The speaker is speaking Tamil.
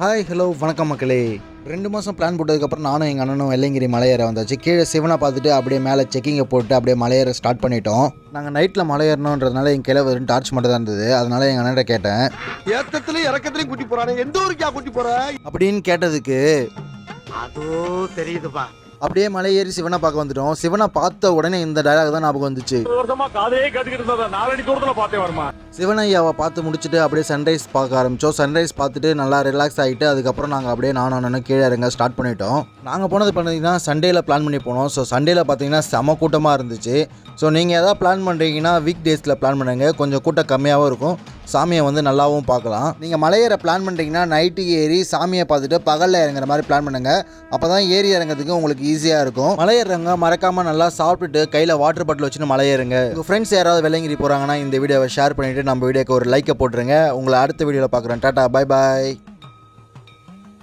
ஹாய் ஹலோ வணக்கம் மக்களே. 2 மாதம் பிளான் போட்டதுக்கப்புறம் நானும் எங்கள் அண்ணனும் வெள்ளையங்கிரி மலையேற வந்தாச்சு. கீழே சிவனை பார்த்துட்டு அப்படியே மேலே செக்கிங்கை போட்டு அப்படியே மலையேற ஸ்டார்ட் பண்ணிட்டோம். நாங்கள் நைட்டில் மலையேறணுன்றதுனால என் கீழே வெறும் டார்ச் மட்டும் தான் இருந்தது. அதனால எங்கள் அண்ணன் கேட்டேன், ஏத்தத்திலையும் இறக்கத்திலையும் கூட்டி போறானே, எந்த ஊருக்கா கூட்டி போற அப்படின்னு கேட்டதுக்கு அதோ தெரியுதுப்பா. அப்படியே மலை ஏறி சிவனை பார்க்க வந்துட்டோம். சிவனை பார்த்த உடனே இந்த டயலாக் தான் ஞாபகம் வந்துச்சு. சிவனையாவை பார்த்து முடிச்சுட்டு அப்படியே சன்ரைஸ் பார்க்க ஆரம்பித்தோம். சன்ரைஸ் பார்த்துட்டு நல்லா ரிலாக்ஸ் ஆகிட்டு அதுக்கப்புறம் நாங்கள் அப்படியே நானும் கீழே இறங்க ஸ்டார்ட் பண்ணிட்டோம். நாங்கள் போனது பார்த்தீங்கன்னா சண்டேயில் பிளான் பண்ணி போனோம். ஸோ சண்டேயில் பார்த்தீங்கன்னா செம கூட்டமாக இருந்துச்சு. ஸோ நீங்கள் எதாவது பிளான் பண்ணுறீங்கன்னா வீக் டேஸில் பிளான் பண்ணுங்க, கொஞ்சம் கூட்டம் கம்மியாகவும் இருக்கும், சாமியை வந்து நல்லாவும் பார்க்கலாம். நீங்கள் மலையேற பிளான் பண்ணுறீங்கன்னா நைட்டு ஏறி சாமியை பார்த்துட்டு பகலில் இறங்குற மாதிரி பிளான் பண்ணுங்கள். அப்போ தான் ஏறி இறங்கிறதுக்கு உங்களுக்கு ஈஸியாக இருக்கும். மலையேறவங்க மறக்காமல் நல்லா சாப்பிட்டுட்டு கையில் வாட்டர் பாட்டில் வச்சுட்டு மலையேறுங்க. உங்கள் ஃப்ரெண்ட்ஸ் யாராவது வெள்ளையங்கிரி போகிறாங்கன்னா இந்த வீடியோவை ஷேர் பண்ணிவிட்டு நம்ம வீடியோக்கு ஒரு லைக்கை போட்டுருங்க. உங்களை அடுத்த வீடியோவில் பார்க்குறேன். Tata, bye bye.